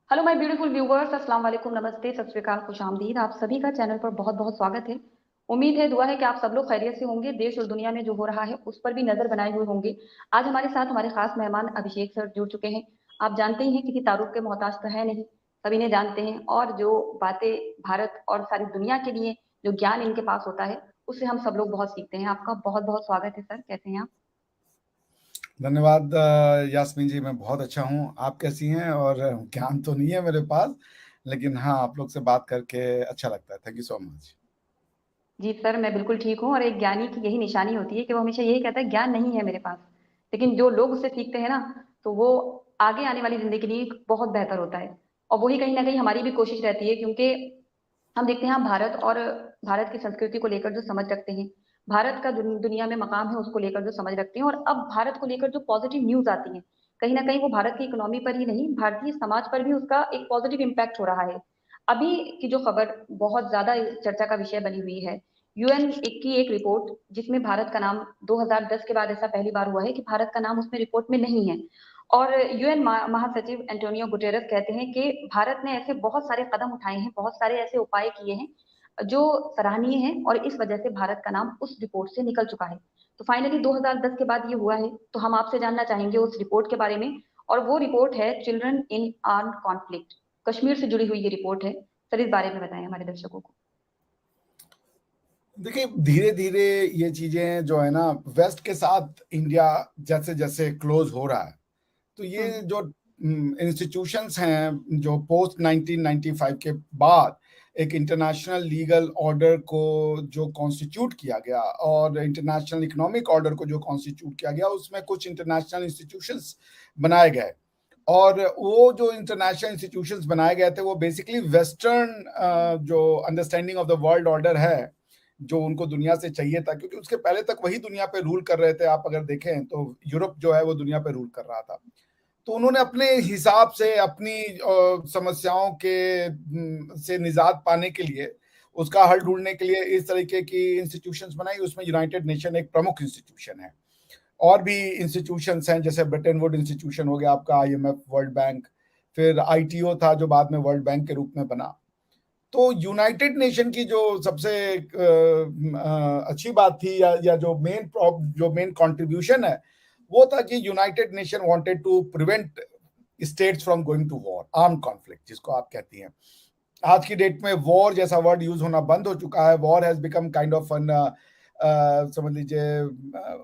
Hello my beautiful viewers, अस्सलाम वालेकुम, नमस्ते, सत श्री अकाल, खुशामदीद। आप सभी का चैनल पर बहुत बहुत स्वागत है। उम्मीद है, दुआ है कि आप सब लोग खैरियत से होंगे। देश और दुनिया में जो हो रहा है उस पर भी नजर बनाए हुए होंगे। आज हमारे साथ हमारे खास मेहमान अभिषेक सर जुड़ चुके हैं। आप जानते ही हैं, किसी तारुफ के मोहताज तो है नहीं, सभी ने जानते हैं। और जो बातें भारत और सारी दुनिया के लिए, जो ज्ञान इनके पास होता है, उससे हम सब लोग बहुत सीखते हैं। आपका बहुत बहुत स्वागत है सर, कैसे हैं आप? धन्यवाद यास्मीन जी। मैं बहुत अच्छा हूँ। आप कैसी हैं? और ज्ञान तो नहीं है मेरे पास, लेकिन हाँ, आप लोग से बात करके अच्छा लगता है। Thank you so much. जी सर, मैं बिल्कुल ठीक हूँ। और एक ज्ञानी की यही निशानी होती है कि वो हमेशा यही कहता है, ज्ञान नहीं है मेरे पास, लेकिन जो लोग उससे सीखते हैं ना, तो वो आगे आने वाली जिंदगी के लिए बहुत बेहतर होता है। और वही कहीं ना कहीं हमारी भी कोशिश रहती है, क्योंकि हम देखते हैं, हम भारत और भारत की संस्कृति को लेकर जो समझ रखते हैं, भारत का दुनिया में मकाम है, उसको लेकर जो समझ रखते हैं, और अब भारत को लेकर जो पॉजिटिव न्यूज आती है, कहीं ना कहीं वो भारत की इकोनॉमी पर ही नहीं, भारतीय समाज पर भी उसका एक पॉजिटिव इम्पैक्ट हो रहा है। अभी की जो खबर बहुत ज्यादा चर्चा का विषय बनी हुई है, यूएन की एक रिपोर्ट, जिसमें भारत का नाम 2010 के बाद ऐसा पहली बार हुआ है कि भारत का नाम उसमें रिपोर्ट में नहीं है। और यूएन महासचिव एंटोनियो गुटेरेस कहते हैं कि भारत ने ऐसे बहुत सारे कदम उठाए हैं, बहुत सारे ऐसे उपाय किए हैं जो सराहनीय हैं, और इस वजह से भारत का नाम उस रिपोर्ट से निकल चुका है। तो फाइनली 2010 के बाद ये हुआ है। तो हम आपसे जानना चाहेंगे उस रिपोर्ट के बारे में। और वो रिपोर्ट है children in armed conflict. Kashmir से जुड़ी हुई ये रिपोर्ट है। सर, इस बारे में बताएं हमारे दर्शकों को। देखिए, धीरे धीरे ये चीजें जो है ना, वेस्ट के साथ इंडिया जैसे जैसे क्लोज हो रहा है, तो ये हम्म। जो इंस्टीट्यूशंस हैं, जो पोस्ट 1995 के बाद एक इंटरनेशनल लीगल ऑर्डर को जो कॉन्स्टिट्यूट किया गया, और इंटरनेशनल इकोनॉमिक ऑर्डर को जो कॉन्स्टिट्यूट किया गया, उसमें कुछ इंटरनेशनल इंस्टीट्यूशंस बनाए गए। और वो जो इंटरनेशनल इंस्टीट्यूशंस बनाए गए थे, वो बेसिकली वेस्टर्न जो understanding of the world order है, जो उनको दुनिया से चाहिए था, क्योंकि उसके पहले तक वही दुनिया पे रूल कर रहे थे। आप अगर देखें तो यूरोप जो है वो दुनिया पे रूल कर रहा था। तो उन्होंने अपने हिसाब से अपनी समस्याओं के से निजात पाने के लिए, उसका हल ढूंढने के लिए इस तरीके की इंस्टीट्यूशंस बनाई। उसमें यूनाइटेड नेशन एक प्रमुख इंस्टीट्यूशन है। और भी इंस्टीट्यूशंस हैं, जैसे ब्रिटेन वुड इंस्टीट्यूशन हो गया आपका, आईएमएफ, वर्ल्ड बैंक, फिर आईटीओ था जो बाद में वर्ल्ड बैंक के रूप में बना। तो यूनाइटेड नेशन की जो सबसे अच्छी बात थी, या जो मेन कंट्रीब्यूशन है, वो था कि United Nation wanted to prevent states from going to war, arm conflict जिसको आप कहती हैं। आज की डेट में वॉर जैसा वर्ड यूज होना बंद हो चुका है। War has become kind of an, समझ लीजिए,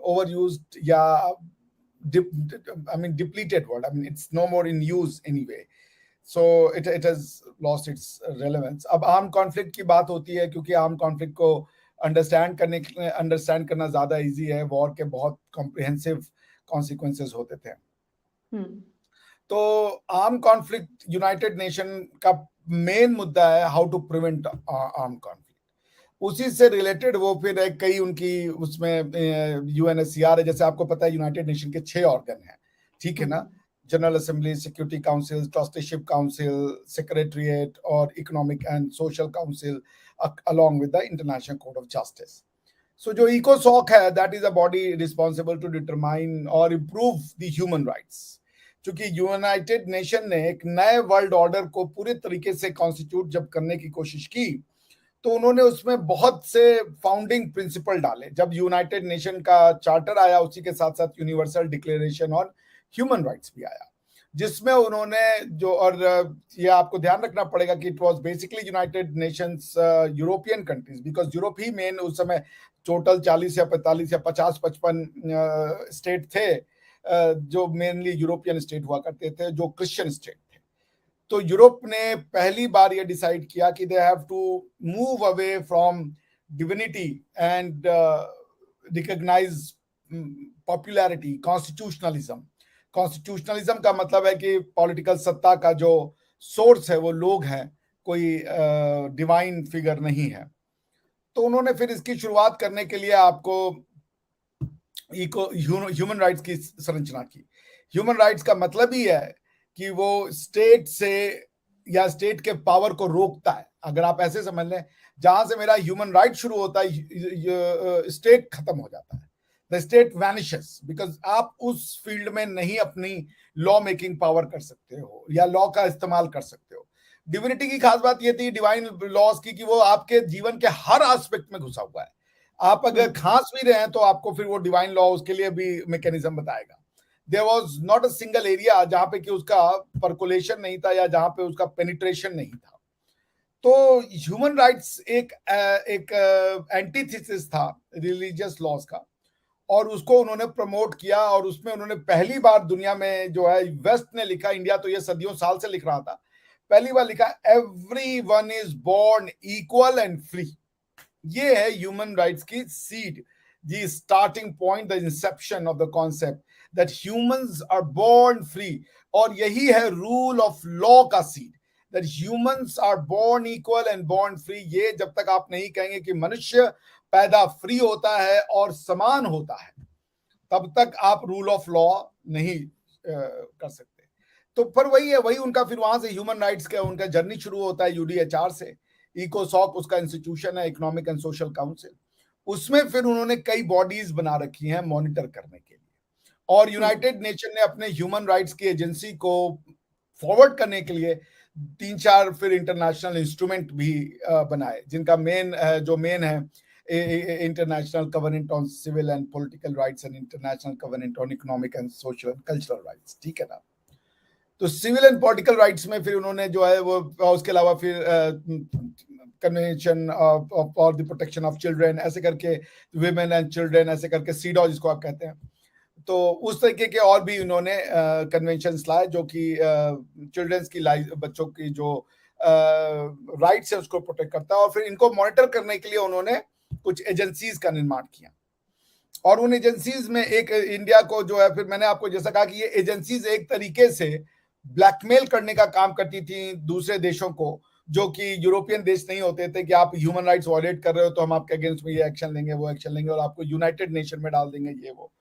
ओवर यूज्ड, या I mean depleted word. I mean it's no more in use anyway. So it has lost its relevance. अब आर्म कॉन्फ्लिक्ट की बात होती है, क्योंकि आर्म कॉन्फ्लिक्ट को अंडरस्टैंड करना ज्यादा इजी है। वॉर के बहुत कॉम्प्रिहेंसिव कॉन्सिक्वेंसेस होते थे। हम्म। तो आर्म कॉन्फ्लिक्ट, यूनाइटेड नेशन का मेन मुद्दा है, how to prevent arm conflict. उसी से रिलेटेड वो फिर एक कई उनकी उसमें यूएनएससीआर है। जैसे आपको पता है, यूनाइटेड नेशन के 6 ऑर्गन हैं, ठीक है ना? Hmm. General Assembly, Security Council, Trusteeship Council, Secretariat, और Economic and Social Council, along with the International Court of Justice. So जो इकोसॉक है, that is a body responsible to determine और इम्प्रूव द ह्यूमन राइट्स। क्योंकि United nation ने एक नए world order को पूरे तरीके से कॉन्स्टिट्यूट जब करने की कोशिश की, तो उन्होंने उसमें बहुत से फाउंडिंग प्रिंसिपल डाले। जब यूनाइटेड नेशन का चार्टर आया, उसी के साथ साथ universal declaration on human rights भी आया, जिसमें उन्होंने जो, और ये आपको ध्यान रखना पड़ेगा कि it was basically United Nations European countries, because Europe he main उस समय टोटल 40 या 45 या 50-55 स्टेट थे, जो मेनली यूरोपियन स्टेट हुआ करते थे, जो क्रिश्चियन स्टेट थे। तो यूरोप ने पहली बार ये डिसाइड किया कि they have to move away from divinity and recognise popularity, constitutionalism. Constitutionalism का मतलब है कि पॉलिटिकल सत्ता का जो सोर्स है वो लोग हैं, कोई डिवाइन फिगर नहीं है। तो उन्होंने फिर इसकी शुरुआत करने के लिए आपको ह्यूमन राइट्स की संरचना की। ह्यूमन राइट्स का मतलब ही है कि वो स्टेट से या स्टेट के पावर को रोकता है। अगर आप ऐसे समझ लें, जहां से मेरा ह्यूमन राइट शुरू होता है, स्टेट खत्म हो जाता है। द स्टेट वैनिशेस, बिकॉज आप उस फील्ड में नहीं अपनी लॉ मेकिंग पावर कर सकते हो या लॉ का इस्तेमाल कर सकते हो। डिविनिटी की खास बात ये थी डिवाइन लॉज की कि वो आपके जीवन के हर एस्पेक्ट में घुसा हुआ है। आप अगर खांस भी रहे हैं तो आपको फिर वो डिवाइन लॉ उसके लिए भी मैकेनिज्म बताएगा। There was not a single area जहां पे कि उसका परकुलेशन नहीं था या जहां पे उसका पेनिट्रेशन नहीं था। तो ह्यूमन राइट्स एक एंटीथेसिस था रिलीजियस लॉज का, और उसको उन्होंने प्रमोट किया, और उसमें उन्होंने पहली बार दुनिया में जो है वेस्ट ने लिखा, इंडिया तो ये सदियों साल से लिख रहा था, पहली बार लिखा everyone is born equal and free. ये है ह्यूमन राइट्स की seed, the starting point, the inception of the concept that humans are born free. और यही है रूल ऑफ लॉ का seed, that humans are born equal and born free. ये जब तक आप नहीं कहेंगे कि मनुष्य पैदा फ्री होता है और समान होता है, तब तक आप रूल ऑफ लॉ नहीं कर सकते। तो पर वही है, वही उनका फिर वहां से ह्यूमन राइट्स का उनका जर्नी शुरू होता है यूडीएचआर से। इकोसॉक उसका इंस्टीट्यूशन है, इकोनॉमिक एंड सोशल काउंसिल। उसमें फिर उन्होंने कई बॉडीज बना रखी हैं मॉनिटर करने के लिए, और यूनाइटेड नेशन ने अपने ह्यूमन राइट्स की एजेंसी को फॉरवर्ड करने के लिए 3-4 फिर इंटरनेशनल इंस्ट्रूमेंट भी बनाए, जिनका मेन है international covenant on civil and political rights and international covenant on economic and social and cultural rights. ठीक है ना। तो सिविल एंड पॉलिटिकल राइट्स में फिर उन्होंने जो है वो, उसके अलावा फिर convention for the protection of children, ऐसे करके विमेन एंड चिल्ड्रन, ऐसे करके सीडॉ जिसको आप कहते हैं। तो उस तरीके के और भी उन्होंने कन्वेंशन लाए जो कि चिल्ड्रंस की लाइफ, बच्चों की जो राइट्स है उसको प्रोटेक्ट करता है। और फिर इनको मॉनिटर करने के लिए उन्होंने कुछ एजेंसीज का निर्माण किया, और उन एजेंसीज में एक इंडिया को जो है, फिर मैंने आपको जैसा कहा कि ये एजेंसीज एक तरीके से ब्लैकमेल करने का काम करती थी दूसरे देशों को, जो कि यूरोपियन देश नहीं होते थे, कि आप ह्यूमन राइट्स वायलेट कर रहे हो तो हम आपके अगेंस्ट में ये एक्शन लेंगे, वो एक्शन लेंगे, और आपको यूनाइटेड नेशन में डाल देंगे, ये वो।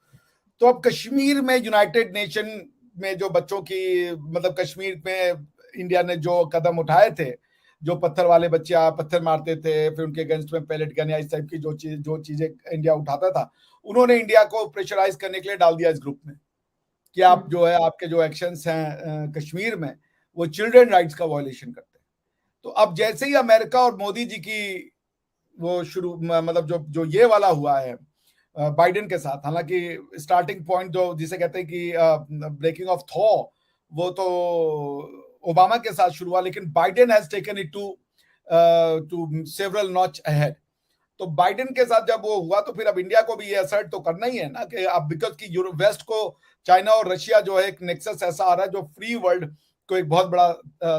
तो अब कश्मीर में यूनाइटेड नेशन में जो बच्चों की, मतलब कश्मीर में इंडिया ने जो कदम उठाए थे, जो पत्थर वाले बच्चे पत्थर मारते थे, फिर उनके अगेंस्ट में पैलेट गन या इस टाइप की जो चीजें इंडिया उठाता था, उन्होंने इंडिया को प्रेशराइज करने के लिए डाल दिया इस ग्रुप में, कि आप जो है, आपके जो एक्शंस हैं कश्मीर में, वो चिल्ड्रन राइट्स का वायलेशन करते हैं। तो अब जैसे ही अमेरिका और मोदी जी की वो शुरू, मतलब जो ये वाला हुआ है बाइडेन के साथ, हालांकि स्टार्टिंग पॉइंट जो जिसे कहते हैं कि ब्रेकिंग ऑफ थॉ, वो तो ओबामा के साथ शुरू हुआ, लेकिन Biden has taken it to several notch ahead. तो बाइडेन के साथ जब वो हुआ, तो फिर अब इंडिया को भी ये असर्ट तो करना ही है ना, कि अब बिकॉज की वेस्ट को चाइना और रशिया जो है एक नेक्सस ऐसा आ रहा है जो फ्री वर्ल्ड को एक बहुत बड़ा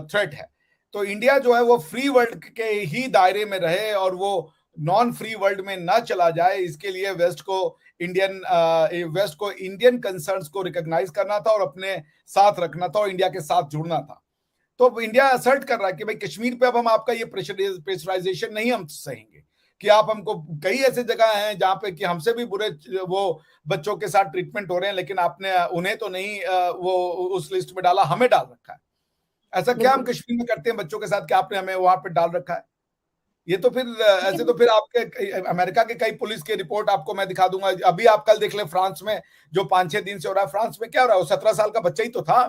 थ्रेट है। तो इंडिया जो है वो फ्री वर्ल्ड के ही दायरे में रहे और वो नॉन फ्री वर्ल्ड में ना चला जाए, इसके लिए वेस्ट को इंडियन कंसर्न्स को रिकॉग्नाइज करना था और अपने साथ रखना था और इंडिया के साथ जुड़ना था। तो इंडिया असर्ट कर रहा है कि भाई कश्मीर पे अब हम आपका ये प्रेशराइजेशन नहीं हम सहेंगे, कि आप हमको, कई ऐसे जगह हैं जहां पे कि हमसे भी बुरे वो बच्चों के साथ ट्रीटमेंट हो रहे हैं, लेकिन आपने उन्हें तो नहीं वो उस लिस्ट में डाला, हमें डाल रखा है। ऐसा क्या हम कश्मीर में करते हैं बच्चों के साथ कि आपने हमें वहां पे डाल रखा है? ये तो फिर ऐसे तो फिर आपके अमेरिका के कई पुलिस की रिपोर्ट आपको मैं दिखा दूंगा। अभी आप कल देख ले फ्रांस में जो 5-6 दिन से हो रहा है, फ्रांस में क्या हो रहा है, वो 17 साल का बच्चा ही तो था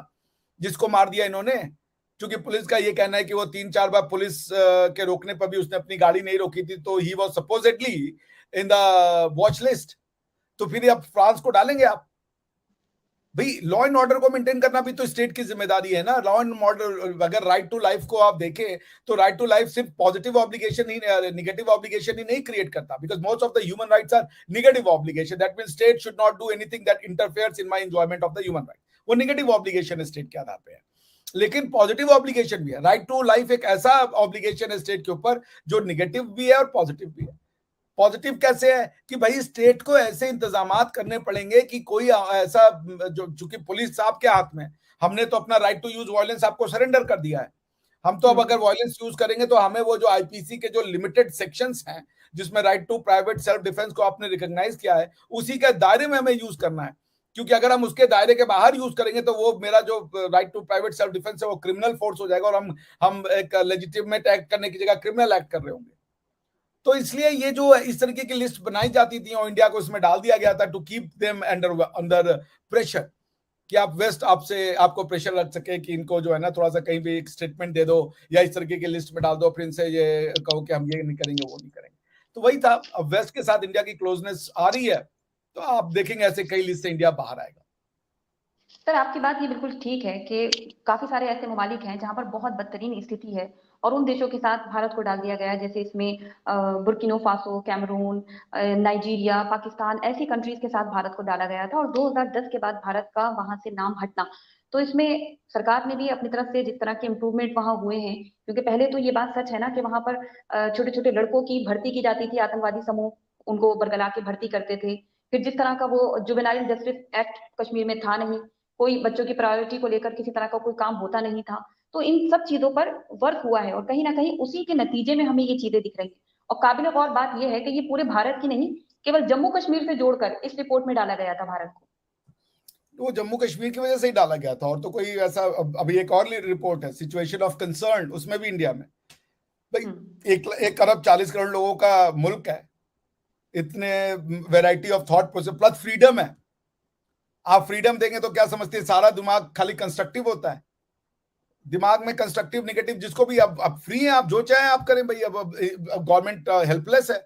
जिसको मार दिया इन्होंने, क्योंकि पुलिस का ये कहना है कि वो 3-4 बार पुलिस के रोकने पर भी उसने अपनी गाड़ी नहीं रोकी थी, तो he was supposedly in the watch list. तो फिर अब फ्रांस को डालेंगे आप? भाई लॉ एंड ऑर्डर को मेंटेन करना भी तो स्टेट की जिम्मेदारी है ना। लॉ एंड ऑर्डर, अगर राइट टू लाइफ को आप देखें तो राइट टू लाइफ सिर्फ पॉजिटिव ऑब्लिगेशन ही, नेगेटिव ऑब्लिगेशन ही नहीं क्रिएट करता, because most of the human rights are negative obligation. That means state should not do anything that interferes in my enjoyment of the human right. वो negative obligation state के आधार पे है, लेकिन positive obligation भी है। Right to life एक ऐसा obligation है स्टेट के ऊपर जो नेगेटिव भी है और पॉजिटिव भी है। पॉजिटिव कैसे है कि भाई स्टेट को ऐसे इंतजाम करने पड़ेंगे कि कोई ऐसा, जो चूंकि पुलिस आपके हाथ में, हमने तो अपना राइट टू यूज वायलेंस आपको सरेंडर कर दिया है। हम तो अब अगर वायलेंस यूज करेंगे तो हमें वो जो आईपीसी के जो लिमिटेड सेक्शंस हैं जिसमें right to private self defence को आपने रिकॉग्नाइज किया है, उसी के दायरे में हमें यूज करना है। क्योंकि अगर हम उसके दायरे के बाहर यूज करेंगे तो वो मेरा जो right to private self defence है वो क्रिमिनल फोर्स हो जाएगा और हम एक लेजिटिमेट एक्ट करने की जगह क्रिमिनल एक्ट कर रहे होंगे। तो इसलिए ये जो इस तरीके की लिस्ट बनाई जाती थी और इंडिया को इसमें डाल दिया गया था to keep them under under pressure, कि आप वेस्ट आपसे आपको प्रेशर लग सके कि इनको जो है ना थोड़ा सा कहीं भी एक स्टेटमेंट दे दो या इस तरीके की लिस्ट में डाल दो, फिर इनसे ये कहो कि हम ये नहीं करेंगे वो नहीं करेंगे। तो वही था, अब वेस्ट के साथ इंडिया की क्लोजनेस आ रही है, तो आप देखेंगे ऐसे कई लिस्ट से इंडिया बाहर आएगा। सर आपकी बात ये बिल्कुल ठीक है कि काफी सारे ऐसे ममालिक हैं जहां पर बहुत बदतरीन स्थिति है और उन देशों के साथ भारत को डाल दिया गया है, जैसे इसमें बुर्किनो फासो, कैमरून, नाइजीरिया, पाकिस्तान, ऐसी कंट्रीज के साथ भारत को डाला गया था। और 2010 के बाद भारत का वहां से नाम हटना, तो इसमें सरकार ने भी अपनी तरफ से जिस तरह के इम्प्रूवमेंट वहां हुए हैं, क्योंकि पहले तो ये बात सच है ना कि वहां पर छोटे छोटे लड़कों की भर्ती की जाती थी, आतंकवादी समूह उनको बरगला के भर्ती करते थे। फिर जिस तरह का वो जुवेनाइल जस्टिस एक्ट कश्मीर में था नहीं, कोई बच्चों की प्रायोरिटी को लेकर किसी तरह का कोई काम होता नहीं था। तो इन सब चीजों पर वर्क हुआ है और कहीं ना कहीं उसी के नतीजे में हमें ये चीजें दिख रही हैं। और काबिल गौर बात यह है कि ये पूरे भारत की नहीं, केवल जम्मू कश्मीर से जोड़कर इस रिपोर्ट में डाला गया था भारत को। तो वो जम्मू कश्मीर की वजह से ही डाला गया था, और तो कोई ऐसा अभी एक और रिपोर्ट है सिचुएशन ऑफ कंसर्न, उसमें भी इंडिया में भाई 1 अरब 40 करोड़ लोगों का मुल्क है, इतने variety of thought process plus freedom है। आप फ्रीडम देंगे तो क्या समझते हैं सारा दिमाग खाली कंस्ट्रक्टिव होता है? दिमाग में कंस्ट्रक्टिव नेगेटिव जिसको भी, अब फ्री है, आप जो चाहें आप करें भाई। अब गवर्नमेंट हेल्पलेस है,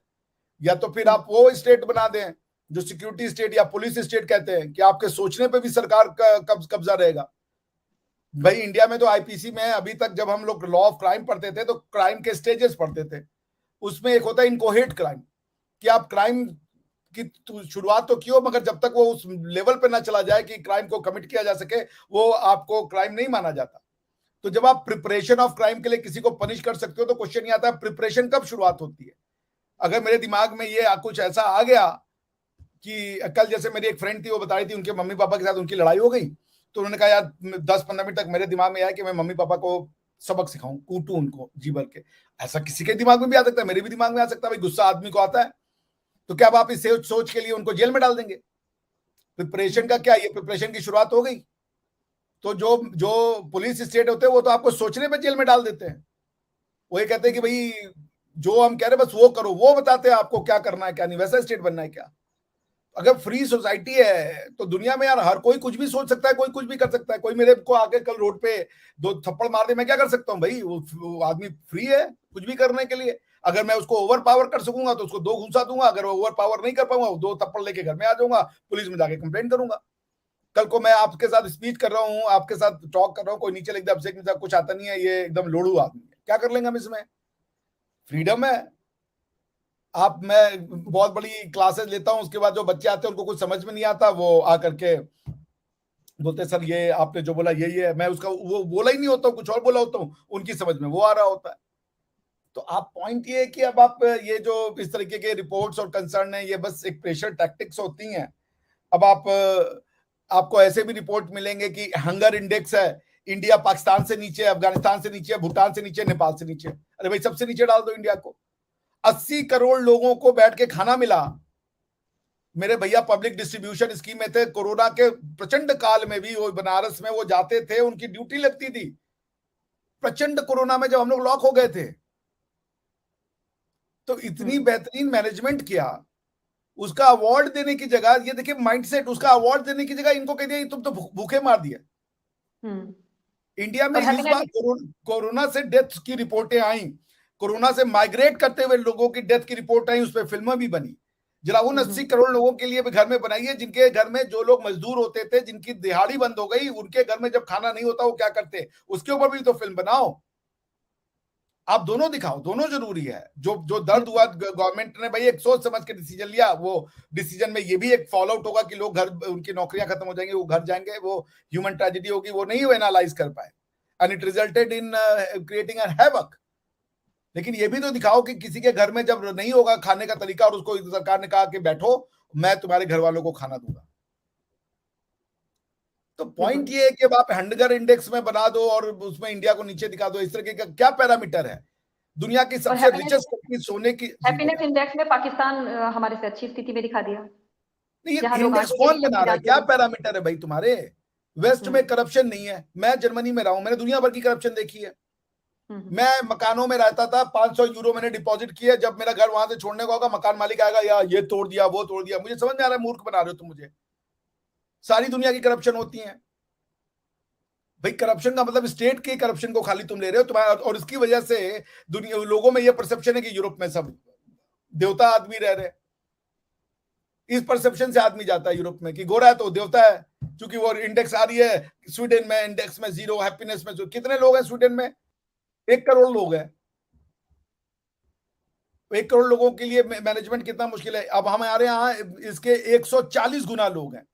या तो फिर आप वो स्टेट बना दें जो सिक्योरिटी स्टेट या पुलिस स्टेट कहते हैं, कि आपके सोचने पे भी सरकार का कब्जा रहेगा। भाई इंडिया में तो आईपीसी में अभी तक जब हम लोग लॉ ऑफ क्राइम पढ़ते थे तो क्राइम के स्टेजेस पढ़ते थे, उसमें एक होता है इनकोहेट क्राइम, कि आप क्राइम की शुरुआत तो क्यों, मगर जब तक वो उस लेवल पे ना चला जाए कि क्राइम को कमिट किया जा सके, वो आपको क्राइम नहीं माना जाता। तो जब आप प्रिपरेशन ऑफ क्राइम के लिए किसी को पनिश कर सकते हो तो क्वेश्चन ये आता है प्रिपरेशन कब शुरुआत होती है। अगर मेरे दिमाग में ये कुछ ऐसा आ गया कि कल जैसे मेरी एक फ्रेंड थी, वो बता रही थी उनके मम्मी पापा के साथ उनकी लड़ाई हो गई, तो उन्होंने कहा यार 10-15 मिनट तक मेरे दिमाग में आया कि मैं मम्मी पापा को सबक सिखाऊं, कूटूं उनको जी भर के। ऐसा किसी के दिमाग में भी आ सकता है, मेरे भी दिमाग में आ सकता है, भाई गुस्सा आदमी को आता है। तो क्या आप इस सोच के लिए उनको जेल में डाल देंगे? प्रिपरेशन का क्या, ये प्रिपरेशन की शुरुआत हो गई। तो जो जो पुलिस स्टेट होते हैं वो तो आपको सोचने पे जेल में डाल देते हैं। वो ये कहते हैं कि भाई जो हम कह रहे हैं बस वो करो, वो बताते हैं आपको क्या करना है क्या नहीं, वैसा स्टेट बनना है क्या। अगर फ्री सोसाइटी है तो दुनिया में यार हर कोई कुछ भी सोच सकता है, कोई कुछ भी कर सकता है। कोई मेरे को आके कल रोड पे 2 थप्पड़ मार दे, मैं क्या कर सकता हूँ भाई? वो आदमी फ्री है कुछ भी करने के लिए। अगर मैं उसको ओवर पावर कर सकूंगा तो उसको 2 घूंसा दूंगा, अगर ओवर पावर नहीं कर पाऊंगा 2 थप्पड़ लेके घर में आ जाऊंगा, पुलिस में जाके कंप्लेन करूंगा। कल को मैं आपके साथ स्पीच कर रहा हूँ, आपके साथ टॉक कर रहा हूँ, कोई नीचे लिख दे अभिषेक के साथ कुछ आता नहीं है, ये एकदम लोड़ू आदमी है, क्या कर लेंगे हम? इसमें फ्रीडम है। आप, मैं बहुत बड़ी क्लासेस लेता हूं, उसके बाद जो बच्चे आते हैं उनको कुछ समझ में नहीं आता, वो आकर के बोलते सर ये आपने जो बोला यही है, मैं उसका वो बोला ही नहीं होता, कुछ और बोला होता हूँ, उनकी समझ में वो आ रहा होता है। तो आप पॉइंट ये है कि अब आप ये जो इस तरीके के रिपोर्ट्स और कंसर्न है, ये बस एक प्रेशर टैक्टिक्स होती हैं। अब आपको ऐसे भी रिपोर्ट मिलेंगे कि हंगर इंडेक्स है, इंडिया पाकिस्तान से नीचे, अफगानिस्तान से नीचे, भूटान से नीचे, नेपाल से नीचे। अरे भाई सबसे नीचे डाल दो इंडिया को। 80 करोड़ लोगों को बैठ के खाना मिला। मेरे भैया पब्लिक डिस्ट्रीब्यूशन स्कीम में थे, कोरोना के प्रचंड काल में भी वो बनारस में वो जाते थे, उनकी ड्यूटी लगती थी। प्रचंड कोरोना में जब हम लोग लॉक हो गए थे, तो इतनी बेहतरीन मैनेजमेंट किया, उसका अवार्ड देने की जगह, ये देखिए माइंडसेट, उसका अवार्ड देने की जगह इनको कह दिया तुम तो भूखे मार दिया। इंडिया में इस बार कोरोना से डेथ की रिपोर्टें आई, कोरोना से माइग्रेट करते हुए लोगों की डेथ की रिपोर्ट आई, उस पर फिल्में भी बनी। जरा उन 80 करोड़ लोगों के लिए भी घर में बनाइए, जिनके घर में जो लोग मजदूर होते थे, जिनकी दिहाड़ी बंद हो गई, उनके घर में जब खाना नहीं होता वो क्या करते, उसके ऊपर भी तो फिल्म बनाओ। आप दोनों दिखाओ, दोनों जरूरी है। जो जो दर्द हुआ, गवर्नमेंट ने भाई एक सोच समझ के डिसीजन लिया, वो डिसीजन में ये भी एक फॉलो आउट होगा कि लोग घर, उनकी नौकरियां खत्म हो जाएंगी, वो घर जाएंगे, वो ह्यूमन ट्रेजेडी होगी, वो नहीं एनालाइज कर पाए, and it resulted in creating an havoc. लेकिन ये भी तो दिखाओ कि किसी के घर में जब नहीं होगा खाने का तरीका और उसको सरकार ने कहा कि बैठो मैं तुम्हारे घर वालों को खाना दूंगा। तो पॉइंट ये है कि अब आप हंगर इंडेक्स में बना दो और उसमें इंडिया को नीचे दिखा दो, इस तरह का क्या पैरामीटर है? दुनिया की सबसे रिचेस्ट कंट्री सोने की, हैप्पीनेस इंडेक्स में पाकिस्तान हमारे से अच्छी स्थिति में दिखा दिया। नहीं ये इंडेक्स कौन बना रहा है? क्या पैरामीटर है भाई तुम्हारे? वेस्ट में करप्शन नहीं है, मैं जर्मनी में रहा हूं, मैंने दुनिया भर की करप्शन देखी है। मैं मकानों में रहता था, 500 यूरो मैंने डिपॉजिट किया, जब मेरा घर वहां से छोड़ने का होगा मकान मालिक आएगा, यार ये तोड़ दिया वो तोड़ दिया। मुझे समझ में आ रहा है मूर्ख बना रहे हो तुम मुझे। सारी दुनिया की करप्शन होती है भाई। करप्शन का मतलब स्टेट के करप्शन को खाली तुम ले रहे हो तुम्हारा, और इसकी वजह से दुनिया लोगों में ये परसेप्शन है कि यूरोप में सब देवता आदमी रह रहे। इस परसेप्शन से आदमी जाता है यूरोप में कि गोरा है तो देवता है, क्योंकि वो इंडेक्स आ रही है स्वीडन में, इंडेक्स में 0, हैप्पीनेस में कितने लोग हैं स्वीडन में? 1 करोड़ लोग हैं। 1 करोड़ लोगों के लिए मैनेजमेंट कितना मुश्किल है। अब हमारे यहाँ इसके 140 गुना लोग हैं।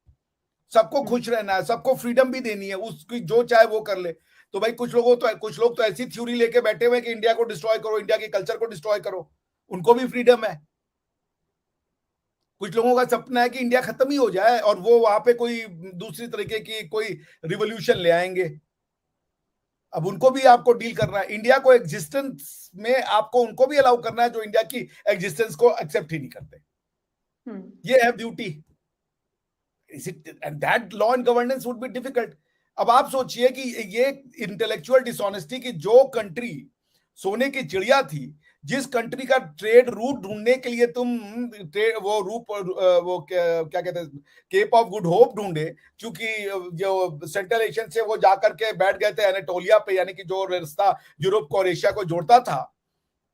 सबको खुश रहना है, सबको फ्रीडम भी देनी है, उसकी जो चाहे वो कर ले। तो भाई कुछ लोग तो ऐसी थ्योरी लेके बैठे हुए कि इंडिया को डिस्ट्रॉय करो, इंडिया के कल्चर को डिस्ट्रॉय करो। उनको भी फ्रीडम है। कुछ लोगों का सपना है कि इंडिया खत्म ही हो जाए और वो वहां पे कोई दूसरी तरीके की कोई रिवोल्यूशन ले आएंगे। अब उनको भी आपको डील करना है। इंडिया को एग्जिस्टेंस में आपको उनको भी अलाउ करना है जो इंडिया की एग्जिस्टेंस को एक्सेप्ट ही नहीं करते। ये है beauty. And that law and governance would be difficult. अब आप सोचिए कि ये इंटेलेक्चुअल डिसऑनेस्टी की जो कंट्री सोने की चिड़िया थी, जिस कंट्री का ट्रेड रूट ढूंढने के लिए तुम वो क्या कहते हैं केप ऑफ गुड होप ढूंढे, क्योंकि जो सेंट्रल एशियन से वो जाकर के बैठ गए थे एनाटोलिया पे, यानी कि जो रास्ता यूरोप को और एशिया को जोड़ता था।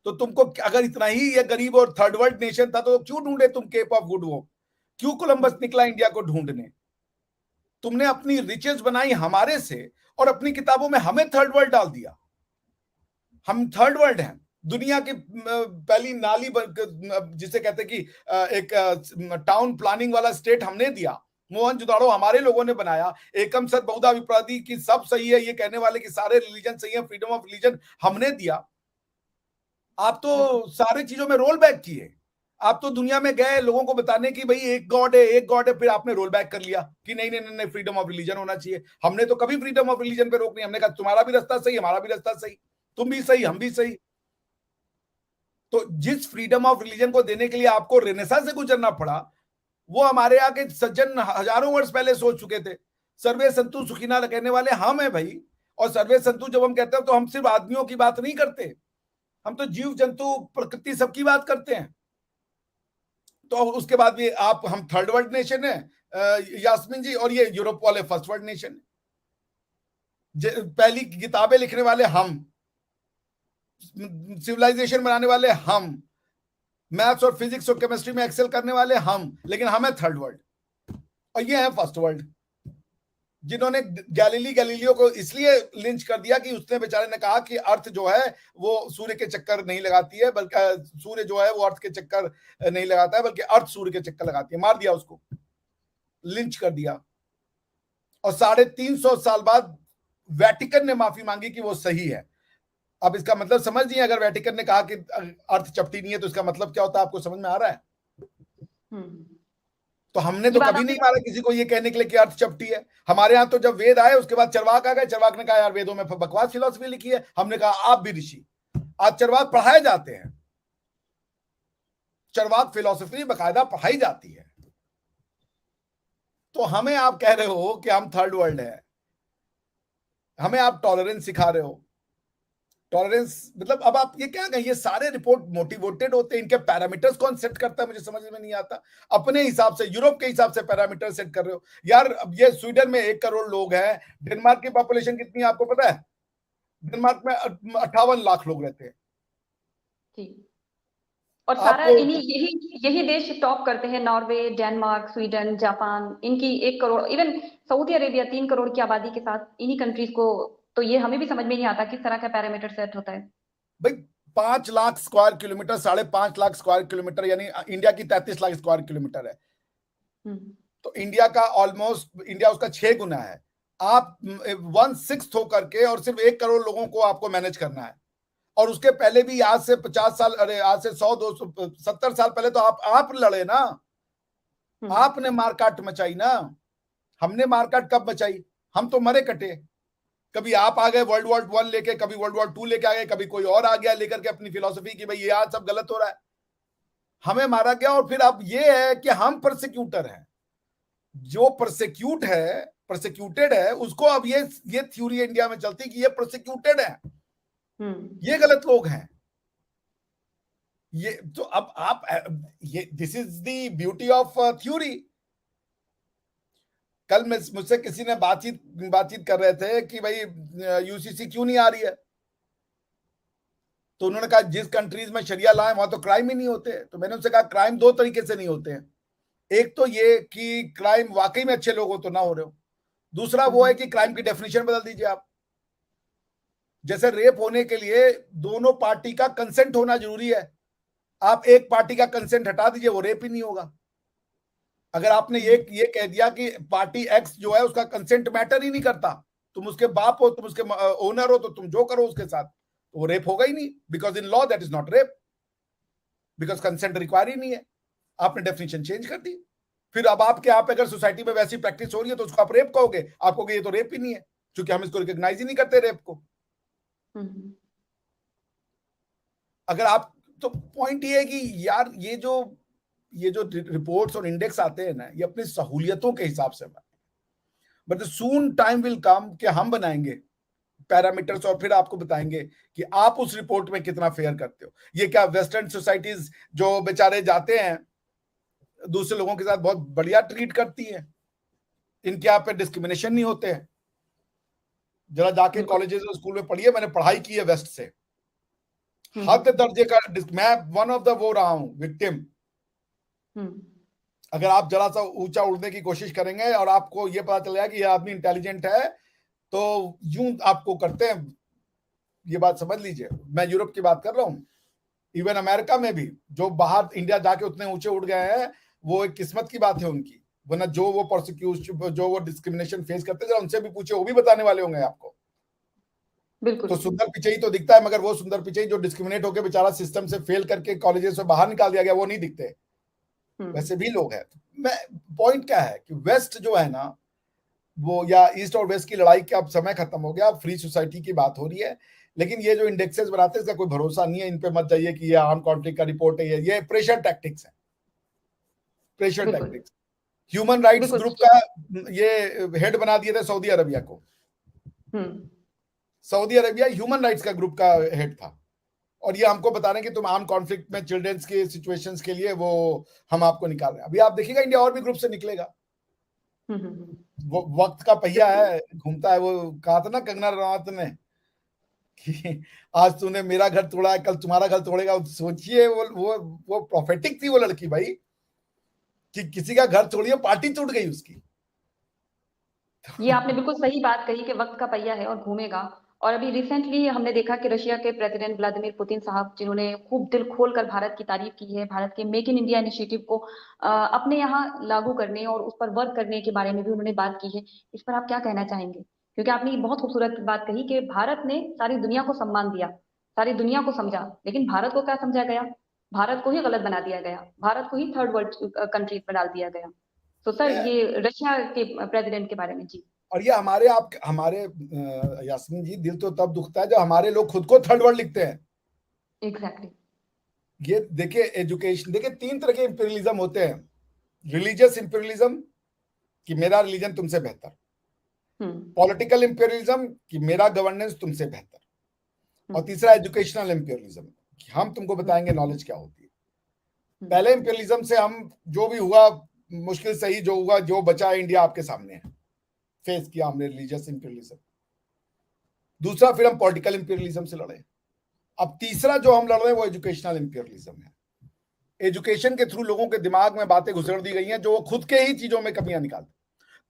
तो तुमको अगर इतना ही ये गरीब और थर्ड वर्ल्ड नेशन था तो क्यों ढूंढे तुम केप ऑफ गुड होप? क्यों कोलंबस निकला इंडिया को ढूंढने? तुमने अपनी रिचेस बनाई हमारे से और अपनी किताबों में हमें थर्ड वर्ल्ड डाल दिया। हम थर्ड वर्ल्ड हैं। दुनिया की पहली नाली जिसे कहते कि एक टाउन प्लानिंग वाला स्टेट हमने दिया। मोहनजोदाड़ो हमारे लोगों ने बनाया। एकम सत बहुधा विप्रादि की सब सही है ये कहने वाले कि सारे रिलीजन सही है, फ्रीडम ऑफ रिलीजन हमने दिया। आप तो सारी चीजों में रोल बैक किए। आप तो दुनिया में गए लोगों को बताने की भाई एक गॉड है, एक गॉड है, फिर आपने रोल बैक कर लिया कि नहीं नहीं नहीं फ्रीडम ऑफ रिलीजन होना चाहिए। हमने तो कभी फ्रीडम ऑफ रिलीजन पे रोक नहीं। हमने कहा तुम्हारा भी रास्ता सही, हमारा भी रास्ता सही, तुम भी सही हम भी सही। तो जिस फ्रीडम ऑफ रिलीजन को देने के लिए आपको रेनेसां से गुजरना पड़ा, वो हमारे यहाँ के सज्जन हजारों वर्ष पहले सोच चुके थे। सर्वे संतु सुखिना कहने वाले हम हैं भाई। और सर्वे संतु जब हम कहते हैं तो हम सिर्फ आदमियों की बात नहीं करते, हम तो जीव जंतु प्रकृति सबकी बात करते हैं। तो उसके बाद भी हम थर्ड वर्ल्ड नेशन है यास्मीन जी, और ये यूरोप वाले फर्स्ट वर्ल्ड नेशन है। पहली किताबें लिखने वाले हम, सिविलाइजेशन बनाने वाले हम, मैथ्स और फिजिक्स और केमिस्ट्री में एक्सेल करने वाले हम, लेकिन हम है थर्ड वर्ल्ड और ये है फर्स्ट वर्ल्ड। जिन्होंने गैलीलियो को इसलिए लिंच कर दिया कि उसने बेचारे ने कहा कि अर्थ जो है वो सूर्य के चक्कर नहीं लगाती है, बल्कि सूर्य जो है वो अर्थ के चक्कर नहीं लगाता है, बल्कि अर्थ सूर्य के चक्कर लगाती है। मार दिया उसको, लिंच कर दिया। और 350 साल बाद वेटिकन ने माफी मांगी कि वो सही है। अब इसका मतलब समझ नहीं, अगर वेटिकन ने कहा कि अर्थ चपटी नहीं है तो इसका मतलब क्या होता है? आपको समझ में आ रहा है? तो हमने तो कभी नहीं मारा किसी को ये कहने के लिए कि अर्थ चपटी है। हमारे यहाँ तो जब वेद आए उसके बाद चरवाक आ गए, चरवाक ने कहा यार वेदों में बकवास फिलॉसफी लिखी है। हमने कहा आप भी ऋषि। आज चरवाक पढ़ाए जाते हैं, चरवाक फिलॉसफी बकायदा पढ़ाई जाती है। तो हमें आप कह रहे हो कि हम थर्ड वर्ल्ड है, हमें आप टॉलरेंस सिखा रहे हो। टॉलरेंस मतलब अब आप ये क्या कहें, ये सारे रिपोर्ट मोटिवेटेड होते हैं। इनके पैरामीटर्स कौन सेट करता है मुझे समझ में नहीं आता। अपने हिसाब से यूरोप के हिसाब से पैरामीटर सेट कर रहे हो यार। अब ये स्वीडन में 1 करोड़ लोग हैं, डेनमार्क की पॉपुलेशन कितनी है आपको पता है? डेनमार्क में 58 लाख लोग रहते हैं। और सारा यही देश टॉप करते हैं, नॉर्वे, डेनमार्क, स्वीडन, जापान। इनकी 1 crore, even Saudi Arabia 3 crore की आबादी के साथ इन्हीं कंट्रीज को। तो ये हमें भी समझ में नहीं आता किस तरह का पैरामीटर सेट होता है भाई। 5 lakh square kilometre, 5.5 lakh square kilometre, यानी इंडिया की 33 लाख स्क्वायर किलोमीटर है। तो इंडिया का ऑलमोस्ट, इंडिया उसका 6 गुना है। आप 1/6 होकर के और सिर्फ 1 करोड़ लोगों को आपको मैनेज करना है। और उसके पहले भी आज से 50 साल, अरे आज से 100-270 साल पहले तो आप लड़े ना। आपने मारकाट मचाई ना। हमने मारकाट कब मचाई? हम तो मरे कटे। कभी आप आ गए वर्ल्ड वॉर 1 लेके, कभी वर्ल्ड वॉर 2 लेके आ गए, कभी कोई और आ गया लेकर के अपनी फिलॉसफी की भाई ये आज सब गलत हो रहा है। हमें मारा गया। और फिर अब ये है कि हम प्रोसिक्यूटर हैं। जो प्रोसिक्यूटेड है उसको अब ये थ्योरी इंडिया में चलती कि ये प्रोसिक्यूटेड है। ये गलत लोग हैं। ये तो अब आप ये this is the beauty of theory. कल मुझसे किसी ने बातचीत कर रहे थे कि भाई यूसीसी क्यों नहीं आ रही है, तो उन्होंने कहा जिस कंट्रीज में शरिया लॉ है वहां तो क्राइम ही नहीं होते। तो मैंने उनसे कहा क्राइम दो तरीके से नहीं होते हैं, एक तो ये कि क्राइम वाकई में अच्छे लोग हो तो ना हो रहे हो, दूसरा वो है कि क्राइम की डेफिनेशन बदल दीजिए आप। जैसे रेप होने के लिए दोनों पार्टी का कंसेंट होना जरूरी है, आप एक पार्टी का कंसेंट हटा दीजिए, वो रेप ही नहीं होगा। अगर आपने ये कह दिया कि पार्टी एक्स जो है उसका कंसेंट मैटर ही नहीं करता, तुम उसके बाप हो, तुम उसके ओनर हो, तो तुम जो करो उसके साथ, तो वो रेप होगा ही नहीं, because in law that is not rape, because consent require ही नहीं है। आपने डेफिनेशन चेंज कर दी। फिर अब आपके आप अगर सोसाइटी में वैसी प्रैक्टिस हो रही है तो उसको आप रेप कहोगे, आप कहोगे ये तो रेप ही नहीं है, क्योंकि हम इसको रिकॉग्नाइज ही नहीं करते रेप को। अगर आप, तो पॉइंट ये है कि यार ये जो रिपोर्ट्स और इंडेक्स आते हैं ना, ये अपनी सहूलियतों के हिसाब से बने, but soon time will come कि हम बनाएंगे पैरामीटर्स और फिर आपको बताएंगे कि आप उस रिपोर्ट में कितना फेयर करते हो। ये क्या वेस्टर्न सोसाइटीज जो बेचारे जाते हैं दूसरे लोगों के साथ बहुत बढ़िया ट्रीट करती हैं, इनके यहाँ पे डिस्क्रिमिनेशन नहीं होते हैं। जरा जाके कॉलेजेस और स्कूल में पढ़िए, मैंने पढ़ाई की है वेस्ट से, हद दर्जे का मैं वन ऑफ द वो रहा हूं विक्टिम। अगर आप जरा सा ऊंचा उड़ने की कोशिश करेंगे और आपको ये पता चल जाए कि ये आदमी इंटेलिजेंट है, तो यूं आपको करते हैं, ये बात समझ लीजिए। मैं यूरोप की बात कर रहा हूं, इवन अमेरिका में भी जो बाहर इंडिया जाके उतने ऊंचे उड़ गए हैं, वो एक किस्मत की बात है उनकी, वरना जो वो प्रोसिक्यूशन जो वो डिस्क्रिमिनेशन फेस करते हैं, उनसे भी पूछे, वो भी बताने वाले होंगे आपको। बिल्कुल। तो सुंदर पिचई तो दिखता है, मगर वो सुंदर पिचई जो डिस्क्रिमिनेट होकर बेचारा सिस्टम से फेल करके कॉलेजेस से बाहर निकाल दिया गया, वो नहीं दिखते। वैसे भी लोग हैं। मैं पॉइंट क्या है कि वेस्ट जो है ना, वो या ईस्ट और वेस्ट की लड़ाई का अब समय खत्म हो गया, अब फ्री सोसाइटी की बात हो रही है। लेकिन ये जो इंडेक्सेस बनाते हैं इसका कोई भरोसा नहीं है, इन पे मत जाइए कि ये आर्म कॉन्फ्लिक्ट का रिपोर्ट है, ये प्रेशर टैक्टिक्स है, pressure tactics. Human rights group का ये हेड बना दिए थे सऊदी अरबिया को। सऊदी अरबिया ह्यूमन राइट्स का ग्रुप का हेड था, और ये हमको बता रहे हैं कि तुम आर्म कॉन्फ्लिक्ट में चिल्ड्रंस के सिचुएशंस के लिए वो हम आपको निकाल रहे हैं। अभी आप देखिएगा इंडिया और भी ग्रुप से निकलेगा। वो वक्त का पहिया है, घूमता है। वो कहा था ना कंगना रनावत ने कि आज तूने मेरा घर तोड़ा है, कल तुम्हारा घर तोड़ेगा। सोचिए वो प्रोफेटिक थी वो लड़की भाई, कि किसी का घर तोड़िए, पार्टी टूट गई उसकी। ये आपने बिल्कुल सही बात कही कि वक्त का पहिया है और घूमेगा। और अभी रिसेंटली हमने देखा कि रशिया के प्रेसिडेंट व्लादिमीर पुतिन साहब, जिन्होंने खूब दिल खोल कर भारत की तारीफ की है, भारत के मेक इन इंडिया इनिशिएटिव को अपने यहाँ लागू करने और उस पर वर्क करने के बारे में भी उन्होंने बात की है। इस पर आप क्या कहना चाहेंगे? क्योंकि आपने बहुत खूबसूरत बात कही कि भारत ने सारी दुनिया को सम्मान दिया, सारी दुनिया को समझा, लेकिन भारत को क्या समझा गया? भारत को ही गलत बना दिया गया, भारत को ही थर्ड वर्ल्ड कंट्रीज में डाल दिया गया। तो सर, ये रशिया के प्रेसिडेंट के बारे में। जी। और ये हमारे यास्मीन जी, दिल तो तब दुखता है जब हमारे लोग खुद को थर्ड वर्ल्ड लिखते हैं। एग्जैक्टली। ये देखिए, एजुकेशन देखिए, 3 तरह के इंपीरियलिज्म होते हैं। रिलीजियस इंपीरियलिज्म कि मेरा रिलीजन तुमसे बेहतर, पॉलिटिकल इंपीरियलिज्म कि मेरा गवर्नेंस तुमसे बेहतर, और तीसरा एजुकेशनल इंपीरियलिज्म कि हम तुमको बताएंगे नॉलेज क्या होती है। पहले इंपीरियलिज्म से हम जो भी हुआ, मुश्किल सही जो हुआ, जो बचा इंडिया आपके सामने है, फेस किया हमने रिलीजियस इंपीरियलिज्म। दूसरा फिर हम पॉलिटिकल इंपीरियलिज्म से लड़े। अब तीसरा जो हम लड़ रहे हैं वो एजुकेशनल इंपीरियलिज्म है। एजुकेशन के थ्रू लोगों के दिमाग में बातें घुसेड़ दी गई हैं जो वो खुद के ही चीजों में कमियां निकालते।